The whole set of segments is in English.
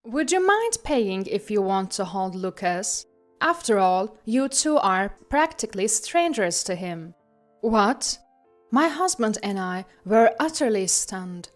Would you mind paying if you want to hold Lucas? After all, you two are practically strangers to him. What? My husband and I were utterly stunned.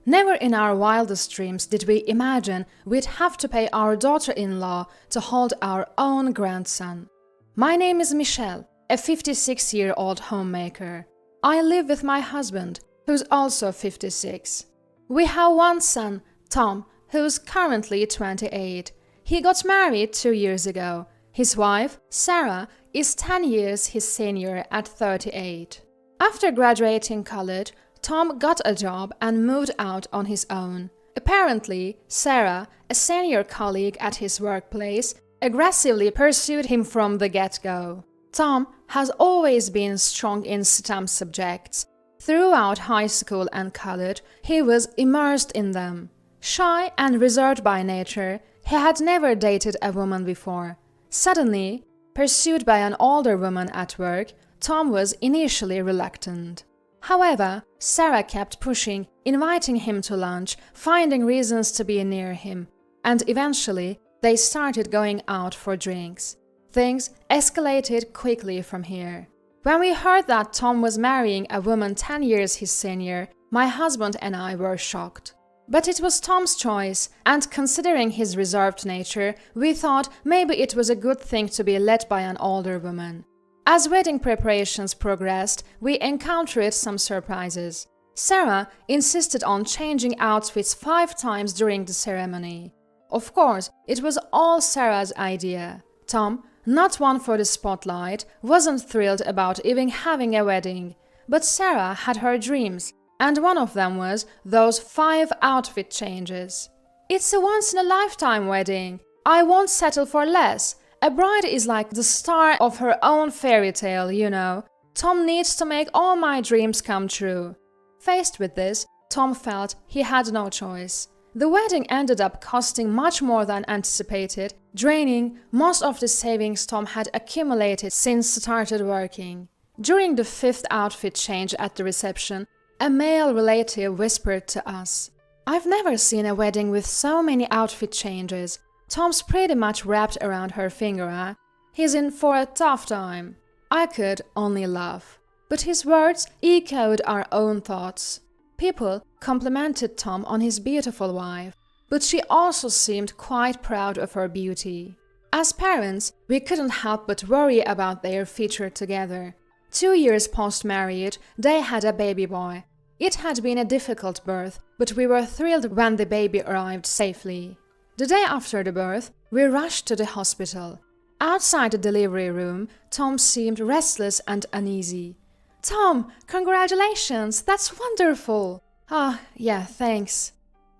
Never in our wildest dreams did we imagine we'd have to pay our daughter-in-law to hold our own grandson. My name is Michelle, a 56-year-old homemaker. I live with my husband, who's also 56. We have one son, Tom, who's currently 28. He got married 2 years ago. His wife, Sarah, is 10 years his senior at 38. After graduating college, Tom got a job and moved out on his own. Apparently, Sarah, a senior colleague at his workplace, aggressively pursued him from the get-go. Tom has always been strong in STEM subjects. Throughout high school and college, he was immersed in them. Shy and reserved by nature, he had never dated a woman before. Suddenly, pursued by an older woman at work, Tom was initially reluctant. However, Sarah kept pushing, inviting him to lunch, finding reasons to be near him, and eventually they started going out for drinks. Things escalated quickly from here. When we heard that Tom was marrying a woman 10 years his senior, my husband and I were shocked. But it was Tom's choice, and considering his reserved nature, we thought maybe it was a good thing to be led by an older woman. As wedding preparations progressed, we encountered some surprises. Sarah insisted on changing outfits 5 times during the ceremony. Of course, it was all Sarah's idea. Tom, not one for the spotlight, wasn't thrilled about even having a wedding. But Sarah had her dreams, and one of them was those 5 outfit changes. It's a once-in-a-lifetime wedding. I won't settle for less. A bride is like the star of her own fairy tale, you know. Tom needs to make all my dreams come true. Faced with this, Tom felt he had no choice. The wedding ended up costing much more than anticipated, draining most of the savings Tom had accumulated since started working. During the 5th outfit change at the reception, a male relative whispered to us, "I've never seen a wedding with so many outfit changes. Tom's pretty much wrapped around her finger, huh? He's in for a tough time." I could only laugh. But his words echoed our own thoughts. People complimented Tom on his beautiful wife, but she also seemed quite proud of her beauty. As parents, we couldn't help but worry about their future together. 2 years post-marriage, they had a baby boy. It had been a difficult birth, but we were thrilled when the baby arrived safely. The day after the birth, we rushed to the hospital. Outside the delivery room, Tom seemed restless and uneasy. "Tom, congratulations! That's wonderful!" "Ah, yeah, thanks."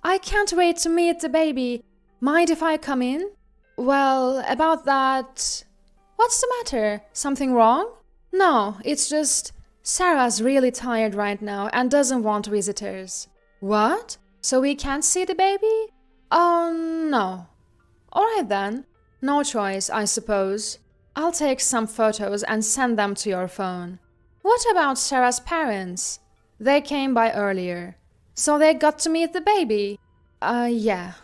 "I can't wait to meet the baby. Mind if I come in?" "Well, about that..." "What's the matter? Something wrong?" "No, it's just... Sarah's really tired right now and doesn't want visitors." "What? So we can't see the baby?" "Oh, no." "Alright then. No choice, I suppose. I'll take some photos and send them to your phone." "What about Sarah's parents?" "They came by earlier." "So they got to meet the baby?" Yeah.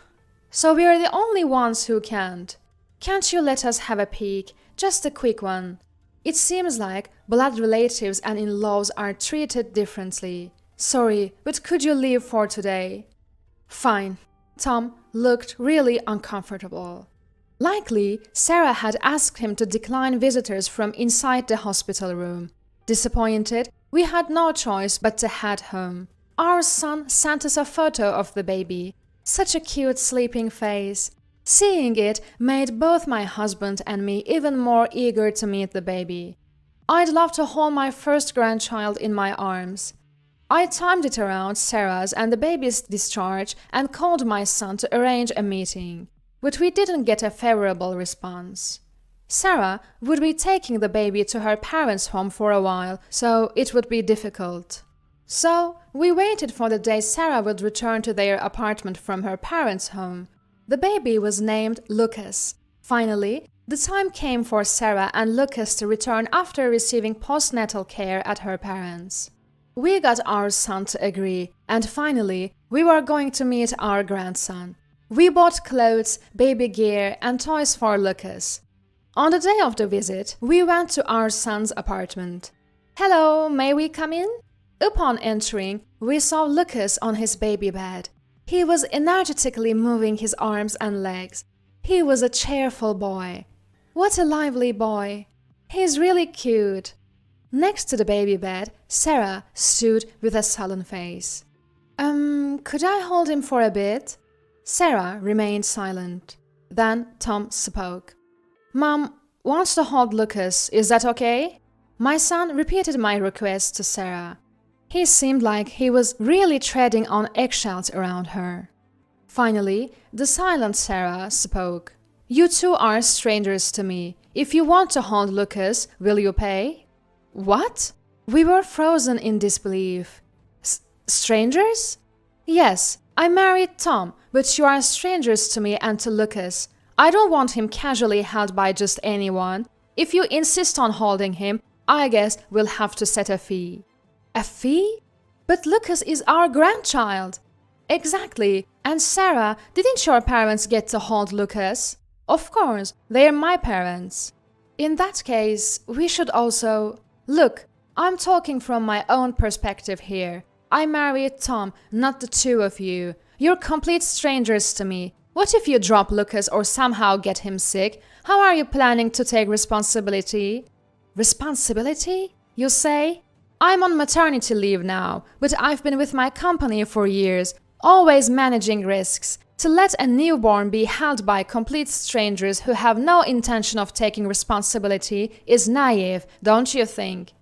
"So we're the only ones who can't. Can't you let us have a peek? Just a quick one. It seems like blood relatives and in-laws are treated differently. Sorry, but could you leave for today?" "Fine." Tom looked really uncomfortable. Likely, Sarah had asked him to decline visitors from inside the hospital room. Disappointed, we had no choice but to head home. Our son sent us a photo of the baby. Such a cute sleeping face. Seeing it made both my husband and me even more eager to meet the baby. I'd love to hold my first grandchild in my arms. I timed it around Sarah's and the baby's discharge and called my son to arrange a meeting. But we didn't get a favorable response. Sarah would be taking the baby to her parents' home for a while, so it would be difficult. So we waited for the day Sarah would return to their apartment from her parents' home. The baby was named Lucas. Finally, the time came for Sarah and Lucas to return after receiving postnatal care at her parents'. We got our son to agree, and finally, we were going to meet our grandson. We bought clothes, baby gear, and toys for Lucas. On the day of the visit, we went to our son's apartment. "Hello, may we come in?" Upon entering, we saw Lucas on his baby bed. He was energetically moving his arms and legs. He was a cheerful boy. What a lively boy! He's really cute. Next to the baby bed, Sarah stood with a sullen face. Could I hold him for a bit?" Sarah remained silent. Then Tom spoke. "Mom wants to hold Lucas, is that okay?" My son repeated my request to Sarah. He seemed like he was really treading on eggshells around her. Finally, the silent Sarah spoke. "You two are strangers to me. If you want to hold Lucas, will you pay?" What? We were frozen in disbelief. Strangers? Yes, I married Tom, but you are strangers to me and to Lucas. I don't want him casually held by just anyone. If you insist on holding him, I guess we'll have to set a fee. A fee? But Lucas is our grandchild. Exactly. And Sarah, didn't your parents get to hold Lucas? Of course, they're my parents. In that case, we should also... Look, I'm talking from my own perspective here. I married Tom, not the two of you. You're complete strangers to me. What if you drop Lucas or somehow get him sick? How are you planning to take responsibility? Responsibility, you say? I'm on maternity leave now, but I've been with my company for years, always managing risks. To let a newborn be held by complete strangers who have no intention of taking responsibility is naive, don't you think?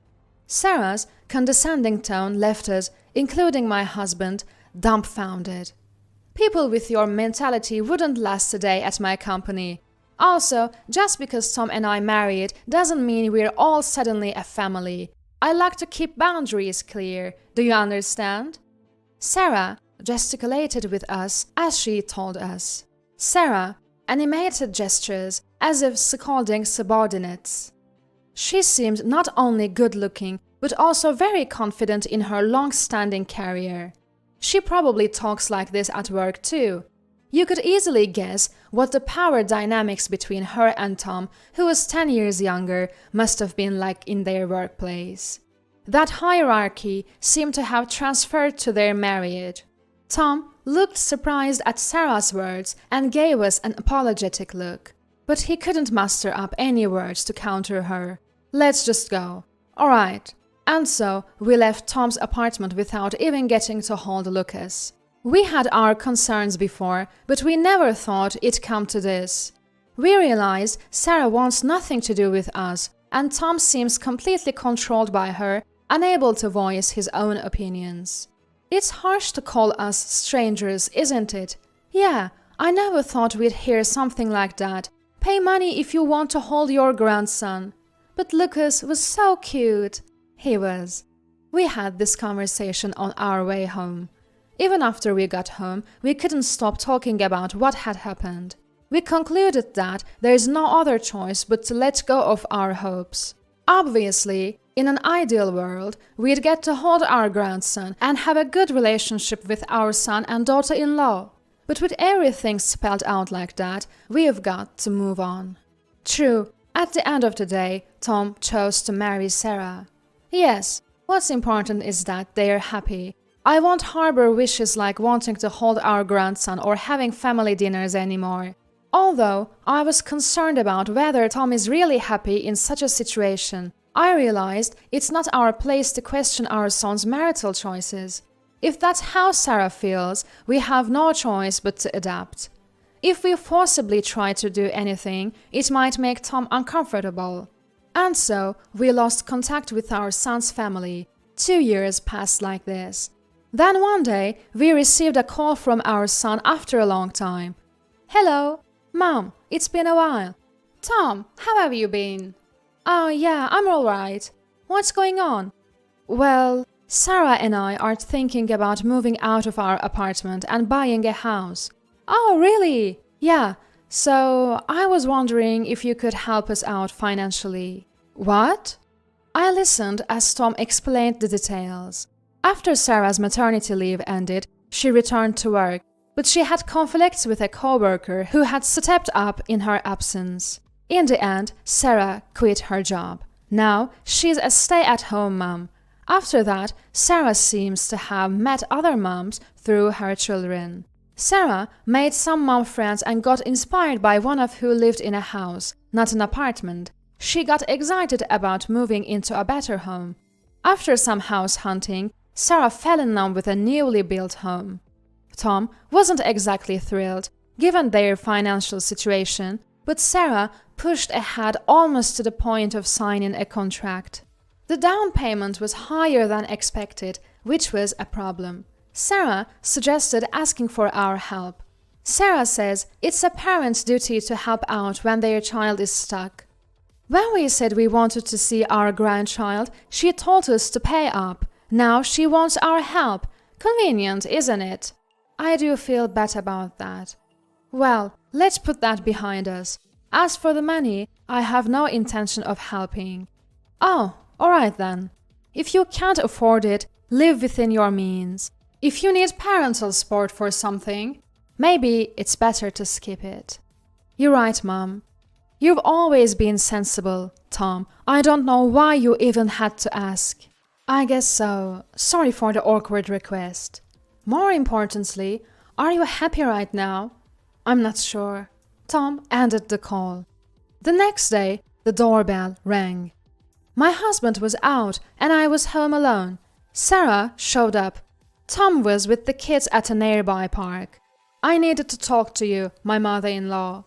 Sarah's condescending tone left us, including my husband, dumbfounded. People with your mentality wouldn't last a day at my company. Also, just because Tom and I married doesn't mean we're all suddenly a family. I like to keep boundaries clear. Do you understand? Sarah gesticulated with us as she told us. Sarah animated gestures as if scolding subordinates. She seemed not only good-looking, but also very confident in her long-standing career. She probably talks like this at work too. You could easily guess what the power dynamics between her and Tom, who was 10 years younger, must have been like in their workplace. That hierarchy seemed to have transferred to their marriage. Tom looked surprised at Sarah's words and gave us an apologetic look. But he couldn't muster up any words to counter her. "Let's just go." "All right." And so we left Tom's apartment without even getting to hold Lucas. We had our concerns before, but we never thought it'd come to this. We realized Sarah wants nothing to do with us, and Tom seems completely controlled by her, unable to voice his own opinions. It's harsh to call us strangers, isn't it? Yeah, I never thought we'd hear something like that. Pay money if you want to hold your grandson. But Lucas was so cute. He was. We had this conversation on our way home. Even after we got home, we couldn't stop talking about what had happened. We concluded that there is no other choice but to let go of our hopes. Obviously, in an ideal world, we'd get to hold our grandson and have a good relationship with our son and daughter-in-law. But with everything spelled out like that, we've got to move on. True, at the end of the day, Tom chose to marry Sarah. Yes, what's important is that they're happy. I won't harbor wishes like wanting to hold our grandson or having family dinners anymore. Although I was concerned about whether Tom is really happy in such a situation, I realized it's not our place to question our son's marital choices. If that's how Sarah feels, we have no choice but to adapt. If we forcibly try to do anything, it might make Tom uncomfortable. And so, we lost contact with our son's family. 2 years passed like this. Then one day, we received a call from our son after a long time. "Hello, Mom, it's been a while." "Tom, how have you been?" "Oh yeah, I'm alright. What's going on?" "Well, Sarah and I are thinking about moving out of our apartment and buying a house." "Oh, really?" "Yeah, so I was wondering if you could help us out financially." "What?" I listened as Tom explained the details. After Sarah's maternity leave ended, she returned to work. but she had conflicts with a coworker who had stepped up in her absence. In the end, Sarah quit her job. Now, she's a stay-at-home mom. After that, Sarah seems to have met other moms through her children. Sarah made some mom friends and got inspired by one of who lived in a house, not an apartment. She got excited about moving into a better home. After some house hunting, Sarah fell in love with a newly built home. Tom wasn't exactly thrilled, given their financial situation, but Sarah pushed ahead almost to the point of signing a contract. The down payment was higher than expected, which was a problem. Sarah suggested asking for our help. Sarah says it's a parent's duty to help out when their child is stuck. When we said we wanted to see our grandchild, she told us to pay up. Now she wants our help. Convenient, isn't it? I do feel bad about that. Well, let's put that behind us. As for the money, I have no intention of helping. Oh, alright then. If you can't afford it, live within your means. If you need parental support for something, maybe it's better to skip it. You're right, Mom. You've always been sensible, Tom. I don't know why you even had to ask. I guess so. Sorry for the awkward request. More importantly, are you happy right now? I'm not sure. Tom ended the call. The next day, the doorbell rang. My husband was out and I was home alone. Sarah showed up. Tom was with the kids at a nearby park. I needed to talk to you, my mother-in-law.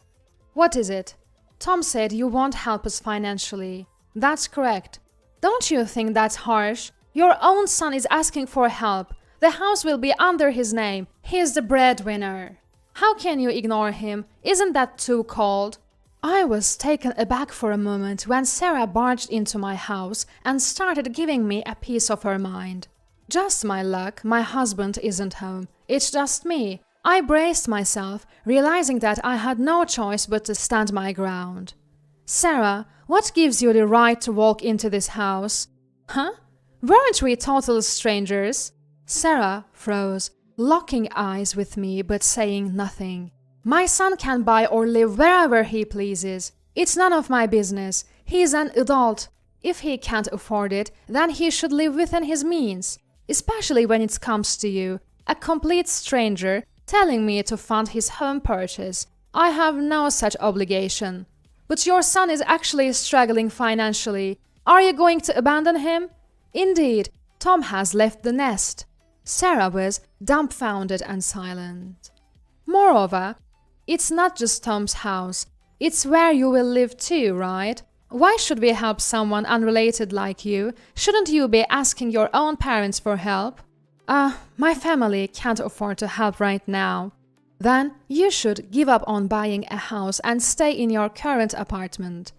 What is it? Tom said you won't help us financially. That's correct. Don't you think that's harsh? Your own son is asking for help. The house will be under his name. He is the breadwinner. How can you ignore him? Isn't that too cold? I was taken aback for a moment when Sarah barged into my house and started giving me a piece of her mind. Just my luck, my husband isn't home. It's just me. I braced myself, realizing that I had no choice but to stand my ground. Sarah, what gives you the right to walk into this house? Huh? Weren't we total strangers? Sarah froze, locking eyes with me but saying nothing. My son can buy or live wherever he pleases. It's none of my business. He's an adult. If he can't afford it, then he should live within his means. Especially when it comes to you, a complete stranger, telling me to fund his home purchase. I have no such obligation. But your son is actually struggling financially. Are you going to abandon him? Indeed, Tom has left the nest. Sarah was dumbfounded and silent. Moreover, it's not just Tom's house. It's where you will live too, right? Why should we help someone unrelated like you? Shouldn't you be asking your own parents for help? My family can't afford to help right now. Then you should give up on buying a house and stay in your current apartment.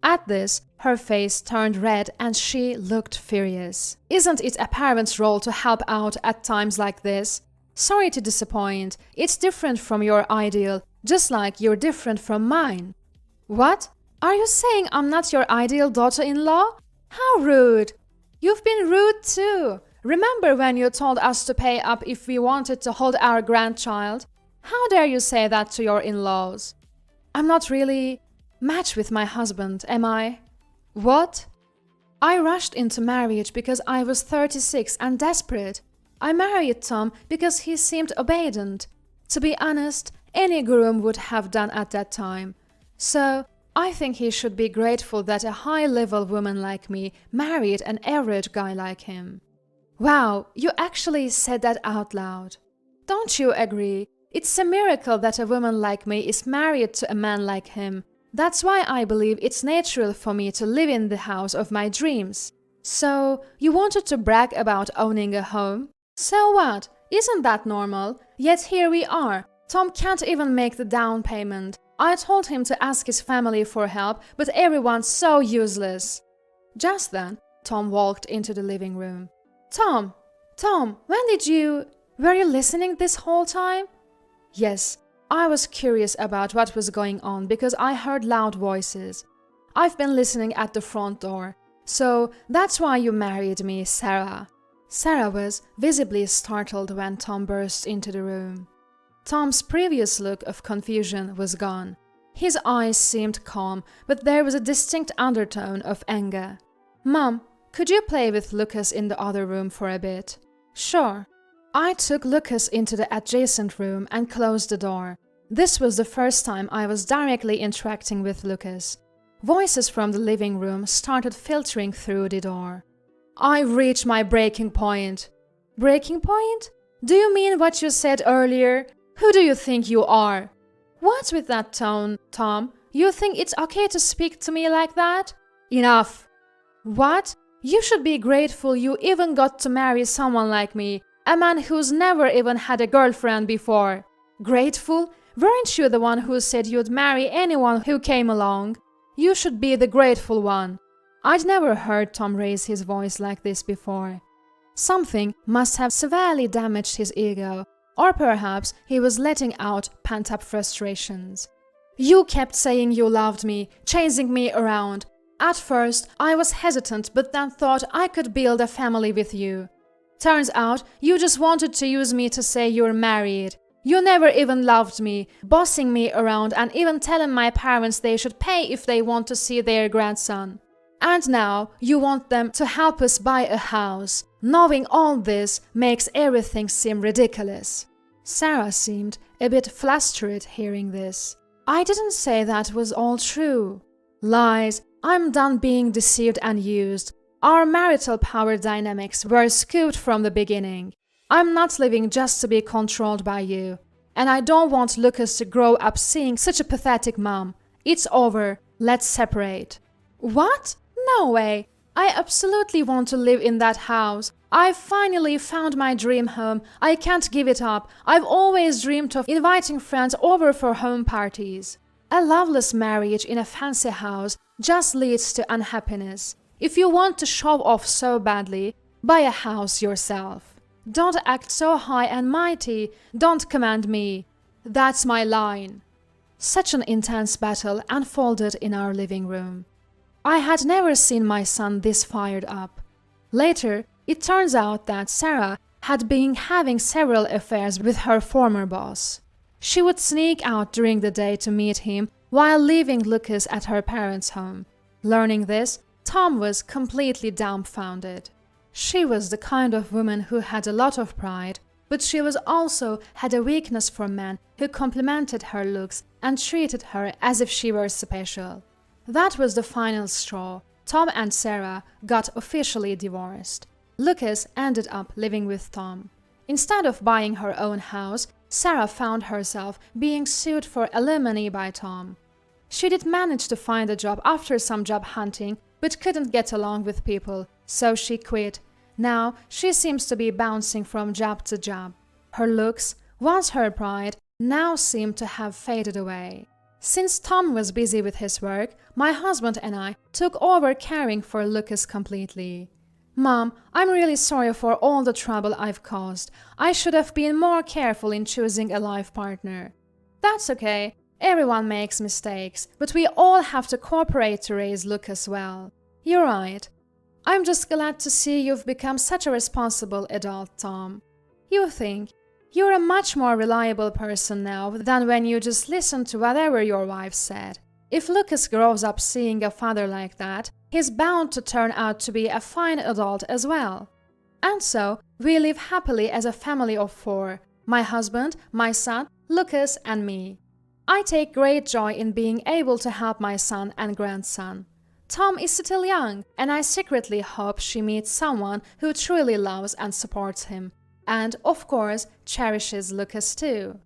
At this, her face turned red and she looked furious. Isn't it a parent's role to help out at times like this? Sorry to disappoint. It's different from your ideal, just like you're different from mine. What? Are you saying I'm not your ideal daughter-in-law? How rude! You've been rude too. Remember when you told us to pay up if we wanted to hold our grandchild? How dare you say that to your in-laws? I'm not really matched with my husband, am I? What? I rushed into marriage because I was 36 and desperate. I married Tom because he seemed obedient. To be honest, any groom would have done at that time. So, I think he should be grateful that a high-level woman like me married an average guy like him. Wow, you actually said that out loud. Don't you agree? It's a miracle that a woman like me is married to a man like him. That's why I believe it's natural for me to live in the house of my dreams. So, you wanted to brag about owning a home? So what? Isn't that normal? Yet here we are. Tom can't even make the down payment. I told him to ask his family for help, but everyone's so useless. Just then, Tom walked into the living room. Tom, when did you... Were you listening this whole time? Yes, I was curious about what was going on because I heard loud voices. I've been listening at the front door. So that's why you married me, Sarah. Sarah was visibly startled when Tom burst into the room. Tom's previous look of confusion was gone. His eyes seemed calm, but there was a distinct undertone of anger. "Mom, could you play with Lucas in the other room for a bit?" "Sure." I took Lucas into the adjacent room and closed the door. This was the first time I was directly interacting with Lucas. Voices from the living room started filtering through the door. "I've reached my breaking point." "Breaking point? Do you mean what you said earlier? Who do you think you are?" "What's with that tone, Tom? You think it's okay to speak to me like that?" "Enough." "What? You should be grateful you even got to marry someone like me, a man who's never even had a girlfriend before." "Grateful? Weren't you the one who said you'd marry anyone who came along? You should be the grateful one." I'd never heard Tom raise his voice like this before. Something must have severely damaged his ego, or perhaps he was letting out pent-up frustrations. "You kept saying you loved me, chasing me around. At first, I was hesitant, but then thought I could build a family with you. Turns out, you just wanted to use me to say you're married. You never even loved me, bossing me around and even telling my parents they should pay if they want to see their grandson. And now you want them to help us buy a house. Knowing all this makes everything seem ridiculous." Sarah seemed a bit flustered hearing this. "I didn't say that was all true." "Lies. I'm done being deceived and used. Our marital power dynamics were skewed from the beginning. I'm not living just to be controlled by you. And I don't want Lucas to grow up seeing such a pathetic mom. It's over. Let's separate." "What? No way. I absolutely want to live in that house. I've finally found my dream home. I can't give it up. I've always dreamed of inviting friends over for home parties." A loveless marriage in a fancy house just leads to unhappiness. If you want to show off so badly, buy a house yourself. Don't act so high and mighty. Don't command me. That's my line. Such an intense battle unfolded in our living room. I had never seen my son this fired up. Later, it turns out that Sarah had been having several affairs with her former boss. She would sneak out during the day to meet him while leaving Lucas at her parents' home. Learning this, Tom was completely dumbfounded. She was the kind of woman who had a lot of pride, but she was also had a weakness for men who complimented her looks and treated her as if she were special. That was the final straw. Tom and Sarah got officially divorced. Lucas ended up living with Tom. Instead of buying her own house, Sarah found herself being sued for alimony by Tom. She did manage to find a job after some job hunting, but couldn't get along with people, so she quit. Now she seems to be bouncing from job to job. Her looks, once her pride, now seem to have faded away. Since Tom was busy with his work, my husband and I took over caring for Lucas completely. Mom, I'm really sorry for all the trouble I've caused. I should have been more careful in choosing a life partner. That's okay. Everyone makes mistakes, but we all have to cooperate to raise Lucas well. You're right. I'm just glad to see you've become such a responsible adult, Tom. You think you're a much more reliable person now than when you just listened to whatever your wife said. If Lucas grows up seeing a father like that, he's bound to turn out to be a fine adult as well. And so, we live happily as a family of 4, my husband, my son, Lucas, and me. I take great joy in being able to help my son and grandson. Tom is still young, and I secretly hope she meets someone who truly loves and supports him. And, of course, cherishes Lucas too.